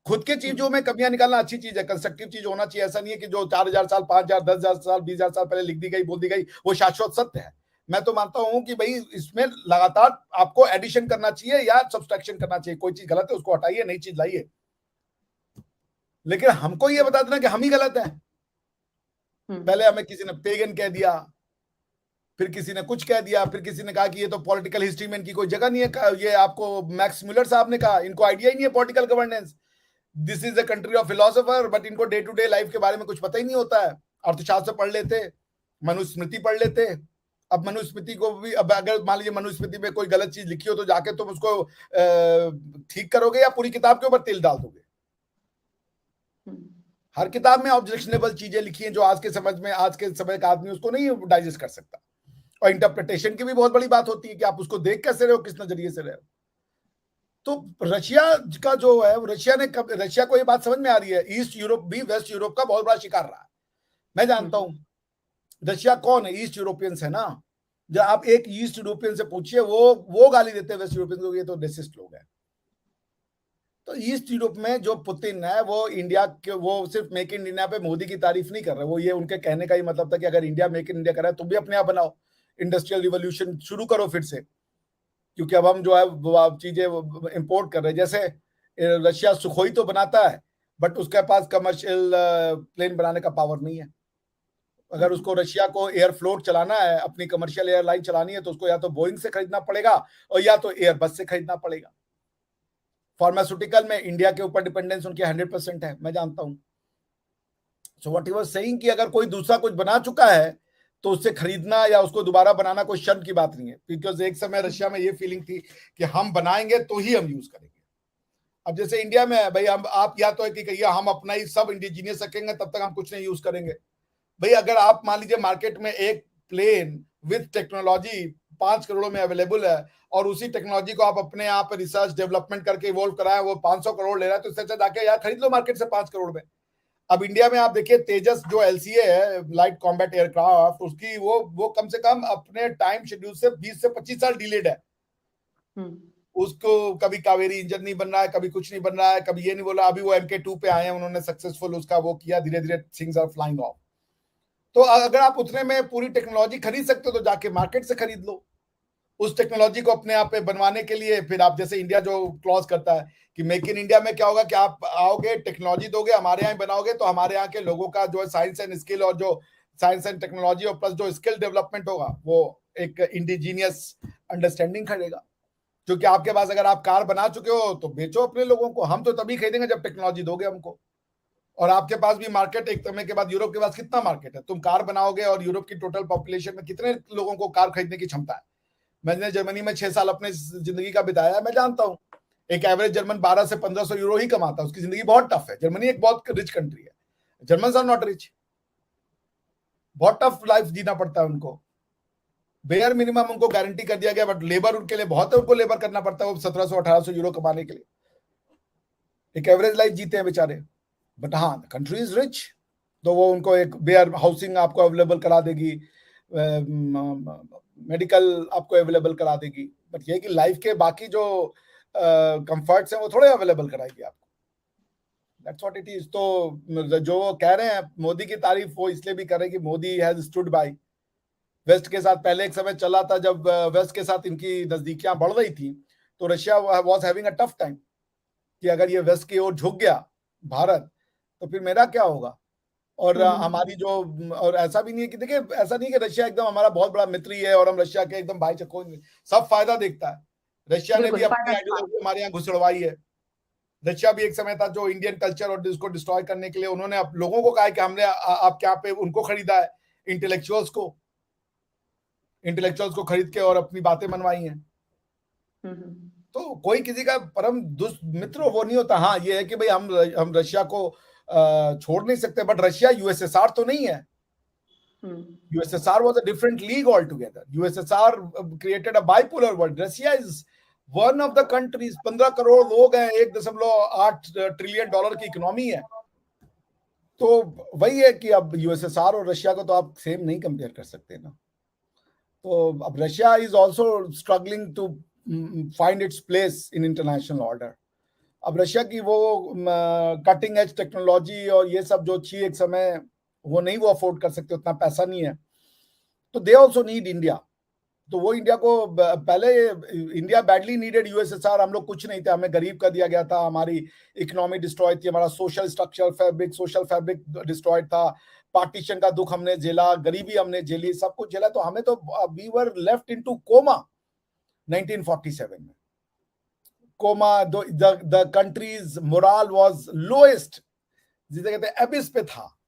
खुद के चीजों में कमियां निकालना अच्छी चीज है, कंस्ट्रक्टिव चीज होना चाहिए। ऐसा नहीं है कि जो 4000 साल, 5000, 10,000 साल, 20,000 साल पहले लिख दी गई, बोल दी गई, वो शाश्वत सत्य है। मैं तो मानता हूं कि भाई इसमें लगातार आपको एडिशन करना चाहिए या सब्सट्रैक्शन करना चाहिए। कोई चीज गलत है उसको हटाइए, नई चीज लाइए, लेकिन हमको ये बता देना कि हम ही गलत हैं। पहले हमें किसी ने पेगन कह दिया, फिर किसी ने कुछ कह दिया, फिर किसी ने कहा कि ये तो पॉलिटिकल हिस्ट्री में इनकी कोई जगह नहीं है। ये आपको मैक्स म्यूलर साहब ने कहा, इनको आइडिया ही नहीं है political governance. This is a country of philosopher, but इनको डे टू डे लाइफ के बारे में कुछ पता ही नहीं होता है। अर्थशास्त्र पढ़ लेते, मनुस्मृति पढ़ लेते। अब मनुस्मृति को भी, अब अगर मान लीजिए मनुस्मृति में कोई गलत चीज लिखी हो तो जाके तुम उसको ठीक करोगे या पूरी किताब के ऊपर तिल डाल दोगे? हर किताब में ऑब्जेक्शनेबल चीजें लिखी हैं जो आज के समय का आदमी उसको नहीं डाइजेस्ट कर सकता। और इंटरप्रिटेशन की भी बहुत बड़ी बात होती है कि आप उसको देख कैसे रहे हो, किस नजरिए से रहे हो। तो रशिया का जो है, रशिया को ये बात समझ में आ रही है, ईस्ट यूरोप भी वेस्ट यूरोप का बहुत बड़ा शिकार रहा है। मैं जानता हूं रशिया कौन है, ईस्ट यूरोपियंस है ना। जब आप एक ईस्ट यूरोपियन से पूछिए, वो गाली देते हैं वेस्ट यूरोपियन को, ये तो रेसिस्ट लोग हैं। तो ईस्ट यूरोप में जो पुतिन है वो इंडिया के, वो सिर्फ मेक इन इंडिया पे मोदी की तारीफ नहीं कर रहे, वो ये उनके कहने का ही मतलब था कि अगर इंडिया मेक इन इंडिया कर रहा है तुम भी अपने आप बनाओ, इंडस्ट्रियल रिवोल्यूशन शुरू करो फिर से, क्योंकि अब हम जो है वो चीजें इंपोर्ट कर रहे हैं। जैसे रशिया सुखोई तो बनाता है बट उसके पास कमर्शियल प्लेन बनाने का पावर नहीं है। अगर उसको रशिया को एयर फ्लोट चलाना है, अपनी कमर्शियल एयरलाइन चलानी है, तो उसको या तो बोइंग से खरीदना पड़ेगा और या तो एयरबस से खरीदना पड़ेगा। फार्मास्यूटिकल में इंडिया के ऊपर डिपेंडेंस उनकी 100% है, मैं जानता हूं। So what he was saying कि अगर कोई दूसरा कुछ बना चुका है तो उससे खरीदना या उसको दोबारा बनाना कोई शर्म की बात नहीं है, बिकॉज एक समय रशिया में ये फीलिंग थी कि हम बनाएंगे तो ही हम यूज करेंगे। अब जैसे इंडिया में है भाई, हम आप या तो है कि कहिए हम अपना ही सब इंडिजीनियस रखेंगे तब तक हम कुछ नहीं यूज करेंगे। भाई अगर आप मान लीजिए मार्केट में एक प्लेन विद टेक्नोलॉजी 5 करोड़ में अवेलेबल है और उसी टेक्नोलॉजी को आप अपने यहाँ पे रिसर्च डेवलपमेंट करके इवॉल्व कराए, वो 500 करोड़ ले रहा है, तो इससे अच्छा जाके यार खरीद लो मार्केट से 5 करोड़ में। अब इंडिया में आप देखिए तेजस जो एलसीए है, लाइट कॉम्बैट एयरक्राफ्ट, उसकी वो कम से कम अपने टाइम शेड्यूल से 20 से 25 साल डिलेड है। उसको कभी कावेरी इंजन नहीं बन रहा है, कभी कुछ नहीं बन रहा है, कभी ये नहीं बोला। अभी वो MK2 पे आए हैं, उन्होंने सक्सेसफुल उसका वो किया, धीरे धीरे थिंग्स आर फ्लाइंग ऑफ। तो अगर आप उतने में पूरी टेक्नोलॉजी खरीद सकते हो तो जाके मार्केट से खरीद लो उस टेक्नोलॉजी को अपने आप पे बनवाने के लिए। फिर आप जैसे इंडिया जो क्लॉज करता है कि मेक इन इंडिया में क्या होगा कि आप आओगे, टेक्नोलॉजी दोगे, हमारे यहाँ बनाओगे, तो हमारे यहाँ के लोगों का जो है साइंस एंड स्किल और जो साइंस एंड टेक्नोलॉजी और प्लस जो स्किल डेवलपमेंट होगा वो एक इंडिजीनियस अंडरस्टैंडिंग खड़ेगा। क्योंकि आपके पास अगर आप कार बना चुके हो तो बेचो अपने लोगों को, हम तो तभी खरीदेंगे जब टेक्नोलॉजी दोगे हमको। और आपके पास भी मार्केट, एक समय के बाद यूरोप के पास कितना मार्केट है, तुम कार बनाओगे और यूरोप की टोटल पॉपुलेशन में कितने लोगों को कार खरीदने की क्षमता है। मैंने जर्मनी में 6 साल अपने जिंदगी का बिताया है, मैं जानता हूं एक एवरेज जर्मन 1200 से 1500 यूरो ही कमाता है, उसकी जिंदगी बहुत टफ है। जर्मनी एक बहुत रिच कंट्री है, जर्मन आर नॉट रिच, बहुत टफ लाइफ जीना पड़ता है उनको। बेयर मिनिमम उनको गारंटी कर दिया गया, बट लेबर उनके लिए बहुत है, उनको लेबर करना पड़ता है वो 1700-1800 यूरो कमाने के लिए। एक एवरेज लाइफ जीते हैं बेचारे। बट हाँ, कंट्री इज रिच, तो वो उनको एक बेयर हाउसिंग आपको अवेलेबल करा देगी, मेडिकल आपको अवेलेबल करा देगी, बट ये कि लाइफ के बाकी जो कंफर्ट्स हैं वो थोड़े अवेलेबल कराएगी आपको। That's what it is. तो जो कह रहे हैं मोदी की तारीफ वो इसलिए भी कर रहे हैं कि Modi has stood by west के साथ। पहले एक समय चला था जब वेस्ट के साथ इनकी नजदीकियां बढ़ रही थी, तो Russia was having a tough time कि अगर ये वेस्ट की ओर झुक गया भारत तो फिर मेरा क्या होगा। और हमारी जो, और ऐसा भी नहीं है कि देखिए, ऐसा नहीं है कि रशिया एकदम हमारा बहुत बड़ा मित्र ही है और हम रशिया के एकदम भाई चक्को, सब फायदा देखता है। रशिया ने भी अपनी आइडियोलॉजी हमारे यहाँ घुसड़वाई है। रशिया भी एक समय था जो इंडियन कल्चर और इसको डिस्ट्रॉय करने के लिए उन्होंने लोगों को कहा कि हमने आप क्या पे उनको खरीदा है, इंटेलेक्चुअल्स को खरीद के और अपनी बातें मनवाई हैं। तो कोई किसी का परम दुष्ट मित्र वो नहीं होता। हाँ, ये है कि भाई हम रशिया को छोड़ नहीं सकते, बट रशिया यूएसएसआर तो नहीं है। USSR was a different league all together. USSR created a bipolar world. Russia is one of the countries, 15 crore लोग हैं, $1.8 ट्रिलियन की इकोनॉमी है। तो वही है कि अब यूएसएसआर और रशिया को तो आप सेम नहीं कंपेयर कर सकते ना। तो अब Russia is also struggling to find its place in international order. अब रशिया की वो कटिंग एज टेक्नोलॉजी और ये सब जो थी एक समय, वो नहीं वो अफोर्ड कर सकते, उतना पैसा नहीं है। तो दे ऑल्सो नीड इंडिया। तो वो इंडिया को पहले, इंडिया बैडली नीडेड यूएसएसआर। हम लोग कुछ नहीं थे, हमें गरीब कर दिया गया था, हमारी इकोनॉमी डिस्ट्रॉय थी, हमारा सोशल फैब्रिक डिस्ट्रॉयड था, पार्टीशन का दुख हमने झेला, गरीबी हमने झेली, सब कुछ झेला। तो हमें तो we were left into coma 1947 में। Coma, the countries moral was lowest, जिसे कहते हैं एबिस पे था।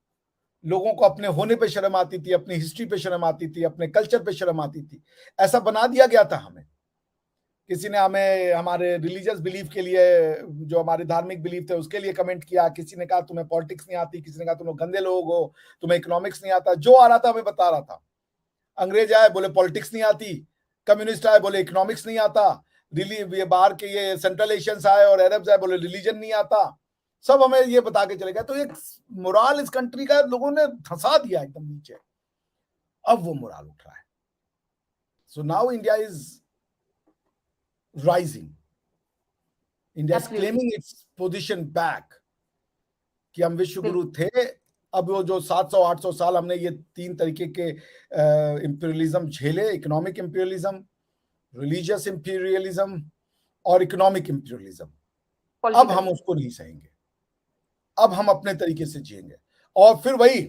लोगों को अपने होने पे शर्म आती थी, अपनी हिस्ट्री पे शर्म आती थी, अपने कल्चर पे शर्म आती थी। ऐसा बना दिया गया था हमें। किसी ने हमें हमारे रिलीजियस बिलीफ के लिए, जो हमारे धार्मिक बिलीफ थे उसके लिए कमेंट किया, किसी ने कहा तुम्हें पॉलिटिक्स नहीं आती, किसी ने कहा तुम लोग गंदे लोग हो, तुम्हें इकोनॉमिक्स नहीं आता। जो आ रहा था हमें बता रहा था। अंग्रेज आए बोले पॉलिटिक्स नहीं आती, कम्युनिस्ट आए बोले इकोनॉमिक्स नहीं आता, ये बाहर के ये सेंट्रल एशियंस आए और अरब्स आए बोले रिलीजन नहीं आता। सब हमें ये बता के चले गए। तो एक मोराल इस कंट्री का लोगों ने धंसा दिया एकदम नीचे। अब वो मोराल उठ रहा है। So now India is rising, India is claiming its position back कि हम विश्व गुरु थे। अब वो जो 700-800 साल हमने ये 3 तरीके के इंपीरियलिज्म झेले, इकोनॉमिक इंपीरियलिज्म, रिलीजियस इंपीरियलिज्म और इकोनॉमिक इंपीरियलिज्म, अब हम उसको नहीं सहेंगे। अब हम अपने तरीके से जिएंगे। और फिर वही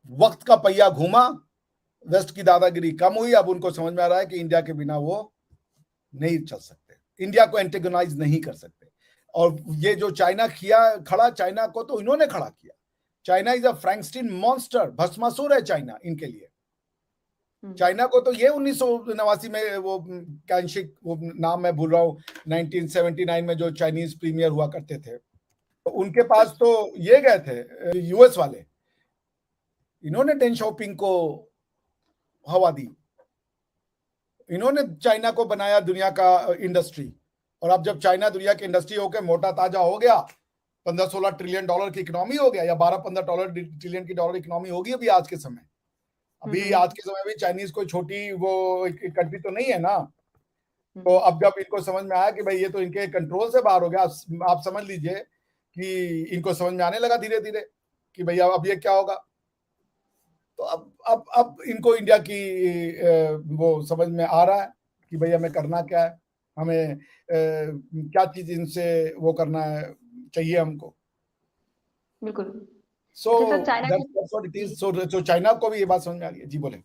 वक्त का पहिया घूमा, वेस्ट की दादागिरी कम हुई। अब उनको समझ में आ रहा है कि इंडिया के बिना वो नहीं चल सकते, इंडिया को एंटेगोनाइज नहीं कर सकते। और ये जो चाइना किया खड़ा, चाइना को तो इन्होंने खड़ा किया। China is a Frankenstein monster, Bhasmasur है चाइना इनके लिए। चाइना को तो ये 1989 में वो कैंशिक, वो नाम मैं भूल रहा हूँ, 1979 में जो चाइनीज प्रीमियर हुआ करते थे, तो उनके पास तो ये गए थे यूएस वाले, इन्होंने डेन शाओपिंग को हवा दी, इन्होंने चाइना को बनाया दुनिया का इंडस्ट्री। और अब जब चाइना दुनिया की इंडस्ट्री होकर मोटा ताजा हो गया, 15-16 ट्रिलियन डॉलर की इकोनॉमी हो गया, या 12-15 ट्रिलियन की डॉलर इकोनॉमी होगी अभी आज के समय। अभी आज के समय में चाइनीज कोई छोटी वो कंट्री तो नहीं है ना। तो अब जब इनको समझ में आया कि भाई ये तो इनके कंट्रोल से बाहर हो गया, आप समझ लीजिए कि इनको समझ में आने लगा धीरे धीरे कि भैया अब ये क्या होगा। तो अब इनको इंडिया की वो समझ में आ रहा है कि भैया हमें करना क्या है, हमें क्या चीज इनसे वो करना है चाहिए हमको। बिल्कुल। सो चाइना को भी ये बात समझ में आ रही है। जी बोले।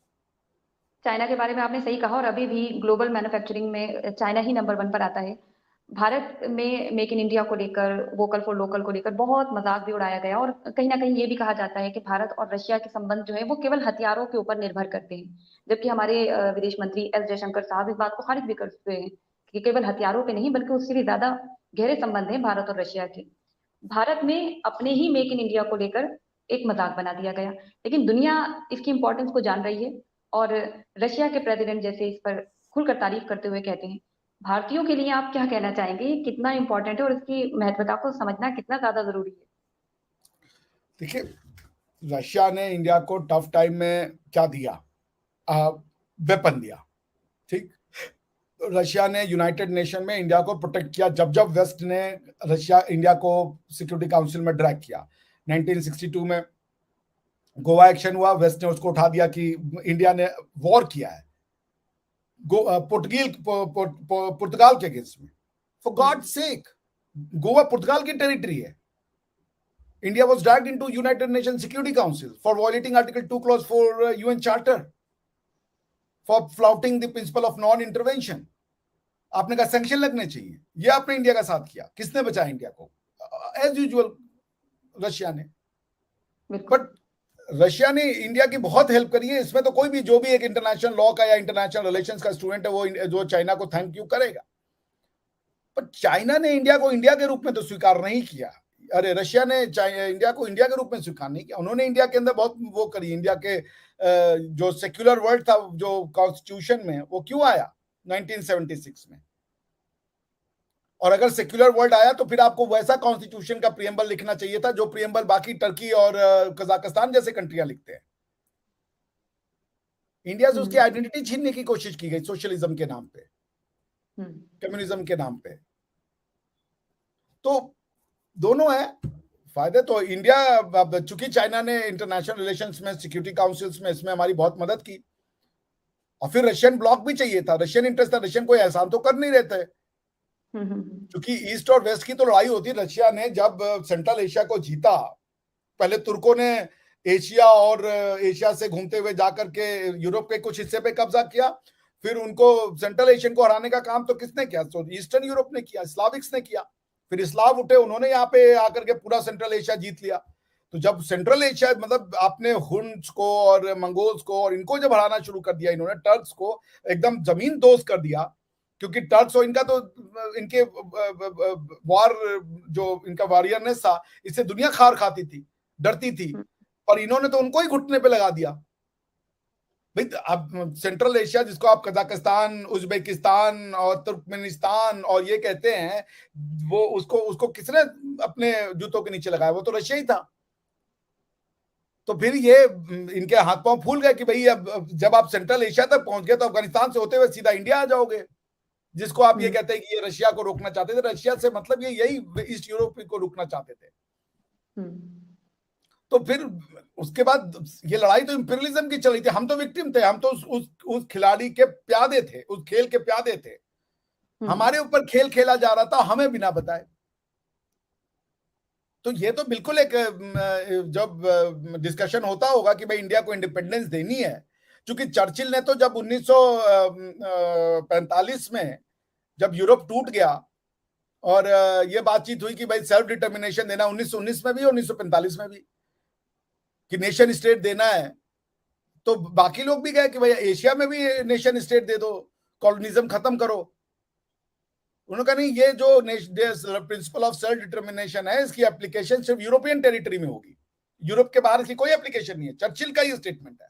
चाइना के बारे में आपने सही कहा, और अभी भी ग्लोबल मैन्युफैक्चरिंग में चाइना ही नंबर 1 पर आता है। भारत में मेक इन इंडिया को लेकर, वोकल फॉर लोकल को लेकर बहुत मजाक भी उड़ाया गया, और कहीं ना कहीं ये भी कहा जाता है कि भारत और रशिया के संबंध जो है वो केवल हथियारों के ऊपर निर्भर करते हैं। जबकि हमारे विदेश मंत्री एस जयशंकर साहब इस बात को खारिज भी करते हैं कि केवल हथियारों पे नहीं बल्कि उससे भी ज्यादा गहरे संबंध हैं भारत और रशिया के। भारत में अपने ही मेक इन इंडिया को लेकर एक मजाक बना दिया गया, लेकिन दुनिया इसकी इंपॉर्टेंस को जान रही है। और रशिया के प्रेसिडेंट जैसे इस पर खुलकर तारीफ करते हुए कहते हैं। भारतीयों के लिए आप क्या कहना चाहेंगे, कितना इंपॉर्टेंट है और इसकी महत्वता को समझना कितना ज्यादा जरूरी है? देखिए, रशिया ने इंडिया को टफ टाइम में क्या दिया, वेपन दिया। ठीक, रशिया ने यूनाइटेड नेशन में इंडिया को प्रोटेक्ट किया। जब जब वेस्ट ने इंडिया को सिक्योरिटी काउंसिल में ड्रैग किया, 1962 में गोवा एक्शन हुआ, वेस्ट ने उसको उठा दिया कि इंडिया ने वॉर किया है पुर्तगाल के अगेंस्ट में। फॉर गॉड सेक, गोवा पुर्तगाल की टेरिटरी है। India was dragged into United nation security council for violating article 2 clause 4 UN charter, for flouting the principle of non intervention. आपने कहा सैंक्शन लगने चाहिए, ये आपने इंडिया का साथ किया। किसने बचाया इंडिया को? एज यूजुअल रशिया ने। बट रशिया ने इंडिया की बहुत हेल्प करी है। इसमें तो कोई भी, जो भी एक इंटरनेशनल लॉ का या इंटरनेशनल रिलेशंस का स्टूडेंट है, वो जो चाइना को थैंक यू करेगा। पर चाइना ने इंडिया को इंडिया के रूप में तो स्वीकार नहीं किया। अरे, रशिया ने इंडिया को इंडिया के रूप में स्वीकार नहीं किया। उन्होंने इंडिया के अंदर बहुत वो करी। इंडिया के जो सेक्युलर वर्ल्ड था जो कॉन्स्टिट्यूशन में, वो क्यों आया 1976 में? और अगर सेक्युलर वर्ल्ड आया तो फिर आपको वैसा कॉन्स्टिट्यूशन का प्रियम्बल लिखना चाहिए था जो प्रियम्बल बाकी टर्की और कजाकिस्तान जैसे कंट्रियां लिखते हैं। इंडिया से उसकी आइडेंटिटी छीनने की कोशिश की गई सोशलिज्म के नाम पे, कम्युनिज्म के नाम पे। तो दोनों है फायदे। तो इंडिया, चूंकि चाइना ने इंटरनेशनल रिलेशंस में, सिक्योरिटी काउंसिल्स में, इसमें हमारी बहुत मदद की। और फिर रशियन ब्लॉक भी चाहिए था, रशियन इंटरेस्ट था। रशियन कोई एहसान तो कर नहीं रहे थे, क्योंकि ईस्ट और वेस्ट की तो लड़ाई होती। रशिया ने जब सेंट्रल एशिया को जीता, पहले तुर्कों ने एशिया और एशिया से घूमते हुए जाकर के यूरोप के कुछ हिस्से पे कब्जा किया। फिर उनको सेंट्रल एशियन को हराने का काम तो किसने किया? तो ईस्टर्न यूरोप ने किया, स्लाविक्स ने किया। फिर इस्लाम उठे, उन्होंने यहाँ पे आकर के पूरा सेंट्रल एशिया जीत लिया। तो जब सेंट्रल एशिया, मतलब आपने हुन्स को और मंगोल्स को और इनको जब हराना शुरू कर दिया इन्होंने, टर्क्स को एकदम जमीन दोस्त कर दिया, क्योंकि टर्क्स और इनका तो इनके वार जो इनका वॉरियरनेस था, इससे दुनिया खार खाती थी, डरती थी, पर इन्होंने तो उनको ही घुटने पे लगा दिया। भाई अब सेंट्रल एशिया जिसको आप कजाकिस्तान, उज्बेकिस्तान और तुर्कमेनिस्तान और ये कहते हैं, वो उसको उसको किसने अपने जूतों के नीचे लगाया? वो तो रशिया ही था। तो फिर ये इनके हाथ पांव फूल गए कि भाई अब जब आप सेंट्रल एशिया तक पहुंच गए तो अफगानिस्तान से होते हुए सीधा इंडिया आ जाओगे, जिसको आप ये कहते हैं कि ये रशिया को रोकना चाहते थे। रशिया से मतलब ये यही ईस्ट यूरोप को रोकना चाहते थे। तो फिर उसके बाद ये लड़ाई तो इंपीरियलिज्म की चल रही थी, हम तो विक्टिम थे, हम तो उस खिलाड़ी के प्यादे थे, उस खेल के प्यादे थे। हमारे ऊपर खेल खेला जा रहा था हमें बिना बताए। तो ये तो बिल्कुल एक जब डिस्कशन होता होगा कि भाई इंडिया को इंडिपेंडेंस देनी है, क्योंकि चर्चिल ने तो जब 1945 में जब यूरोप टूट गया और ये बातचीत हुई कि भाई सेल्फ डिटर्मिनेशन देना, 1919 में भी और 1945 में भी, कि नेशन स्टेट देना है, तो बाकी लोग भी गए कि भाई एशिया में भी नेशन स्टेट दे दो, कॉलोनिज्म खत्म करो। उन्होंने कहा नहीं, ये जो प्रिंसिपल ऑफ सेल्फ डिटर्मिनेशन है, इसकी एप्लीकेशन सिर्फ यूरोपियन टेरिटरी में होगी, यूरोप के बाहर की कोई एप्लीकेशन नहीं है। चर्चिल का ये स्टेटमेंट है।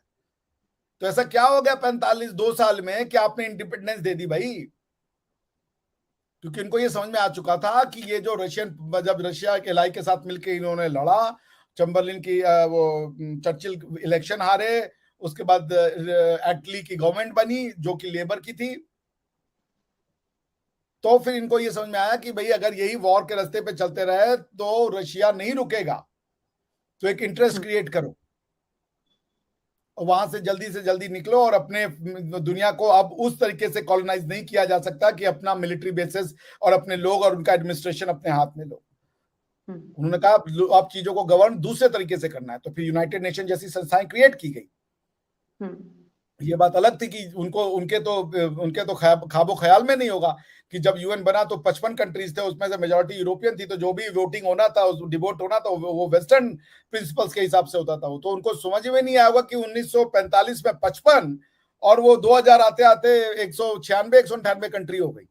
तो ऐसा क्या हो गया 2 साल में कि आपने इंडिपेंडेंस दे दी भाई? क्योंकि इनको ये समझ में आ चुका था कि ये जो जब रशिया के लाई के साथ मिलकर इन्होंने लड़ा, चैम्बरलिन की वो चर्चिल इलेक्शन हारे, उसके बाद एटली की गवर्नमेंट बनी जो कि लेबर की थी, तो फिर इनको ये समझ में आया कि भाई अगर यही वॉर के रास्ते पे चलते रहे तो रशिया नहीं रुकेगा, तो एक इंटरेस्ट क्रिएट करो, वहां से जल्दी निकलो और अपने दुनिया को अब उस तरीके से कॉलोनाइज नहीं किया जा सकता कि अपना मिलिट्री बेसिस और अपने लोग और उनका एडमिनिस्ट्रेशन अपने हाथ में लो। उन्होंने कहा आप चीजों को गवर्न दूसरे तरीके से करना है, तो फिर यूनाइटेड नेशन जैसी संस्थाएं क्रिएट की गई। ये बात अलग थी कि उनके तो ख्वाबो ख्याल में नहीं होगा कि जब यूएन बना तो 55 कंट्रीज थे, उसमें से मेजॉरिटी यूरोपियन थी, तो जो भी वोटिंग होना था, डिवोट होना था, वो वेस्टर्न प्रिंसिपल्स के हिसाब से होता था। वो तो उनको समझ में नहीं आया होगा कि 1945 में 55 और वो 2000 आते आते 196-198 कंट्री हो गई।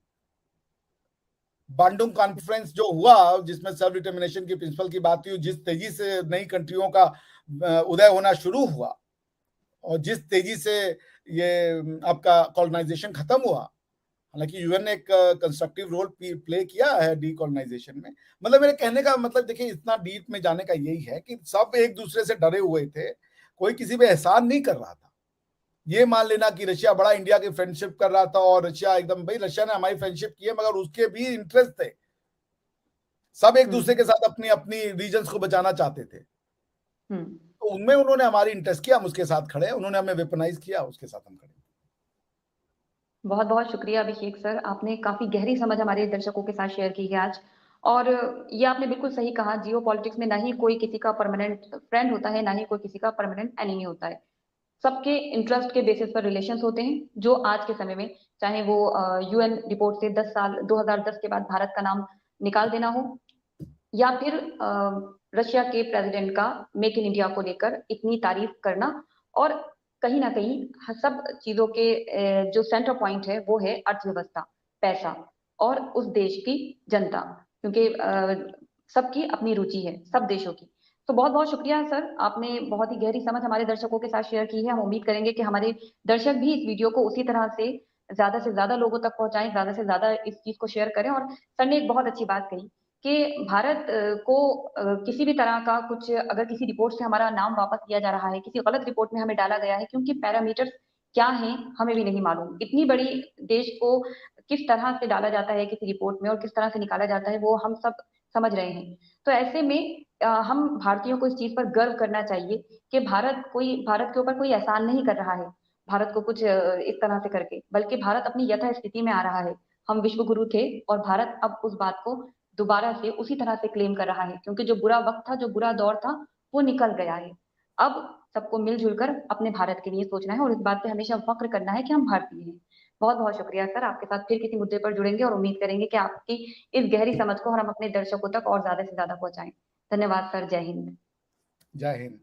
बांडुंग कॉन्फ्रेंस जो हुआ, जिसमें सेल्फ डिटर्मिनेशन की प्रिंसिपल की बात हुई, जिस तेजी से नई कंट्रियों का उदय होना शुरू हुआ और जिस तेजी से ये आपका कॉलोनाइजेशन खत्म हुआ, हालांकि यूएन ने एक कंस्ट्रक्टिव रोल प्ले किया है डीकॉलोनाइजेशन में। मतलब मेरे कहने का मतलब, देखिए इतना डीप में जाने का यही है कि सब एक दूसरे से डरे हुए थे, कोई किसी पे एहसान नहीं कर रहा था। ये मान लेना कि रशिया बड़ा इंडिया की फ्रेंडशिप कर रहा था और रशिया एकदम, भाई रशिया ने हमारी फ्रेंडशिप की है, मगर उसके भी इंटरेस्ट थे। सब एक दूसरे के साथ अपनी अपनी रीजन्स को बचाना चाहते थे, तो उनमें उन्होंने हमारी इंटरेस्ट किया, हम उसके साथ खड़े, उन्होंने हमें वेपनाइज किया, उसके साथ हम खड़े। बहुत बहुत शुक्रिया अभिषेक सर, आपने काफी गहरी समझ हमारे दर्शकों के साथ शेयर की है आज। और ये आपने बिल्कुल सही कहा, जियो पॉलिटिक्स में ना ही कोई किसी का परमानेंट फ्रेंड होता है, ना ही कोई किसी का परमानेंट एनिमी होता है। सबके इंटरेस्ट के बेसिस पर रिलेशंस होते हैं, जो आज के समय में, चाहे वो यूएन रिपोर्ट से 2010 के बाद भारत का नाम निकाल देना हो, या फिर रशिया के प्रेसिडेंट का मेक इन इंडिया को लेकर इतनी तारीफ करना, और कहीं ना कहीं सब चीजों के जो सेंटर पॉइंट है वो है अर्थव्यवस्था, पैसा और उस देश की जनता, क्योंकि सबकी अपनी रुचि है, सब देशों की। तो बहुत बहुत शुक्रिया सर, आपने बहुत ही गहरी समझ हमारे दर्शकों के साथ शेयर की है। हम उम्मीद करेंगे कि हमारे दर्शक भी इस वीडियो को उसी तरह से ज्यादा लोगों तक पहुंचाएं, ज्यादा से ज्यादा इस चीज को शेयर करें। और सर ने एक बहुत अच्छी बात कही कि भारत को किसी भी तरह का कुछ, अगर किसी रिपोर्ट से हमारा नाम वापस लिया जा रहा है, किसी गलत रिपोर्ट में हमें डाला गया है, क्योंकि पैरामीटर्स क्या हैं हमें भी नहीं मालूम, इतनी बड़ी देश को किस तरह से डाला जाता है किसी रिपोर्ट में और किस तरह से निकाला जाता है, वो हम सब समझ रहे हैं। तो ऐसे में हम भारतीयों को इस चीज पर गर्व करना चाहिए कि भारत के ऊपर कोई एहसान नहीं कर रहा है, भारत को कुछ इस तरह से करके, बल्कि भारत अपनी यथा स्थिति में आ रहा है। हम विश्व गुरु थे और भारत अब उस बात को दोबारा से उसी तरह से क्लेम कर रहा है, क्योंकि जो बुरा वक्त था, जो बुरा दौर था, वो निकल गया है। अब सबको मिलजुल कर अपने भारत के लिए सोचना है और इस बात पे हमेशा फख्र करना है कि हम भारतीय हैं। बहुत बहुत शुक्रिया सर, आपके साथ फिर किसी मुद्दे पर जुड़ेंगे और उम्मीद करेंगे कि आपकी इस गहरी समझ को हम अपने दर्शकों तक और ज्यादा से ज्यादा पहुंचाएं। धन्यवाद सर, जय हिंद। जय हिंद।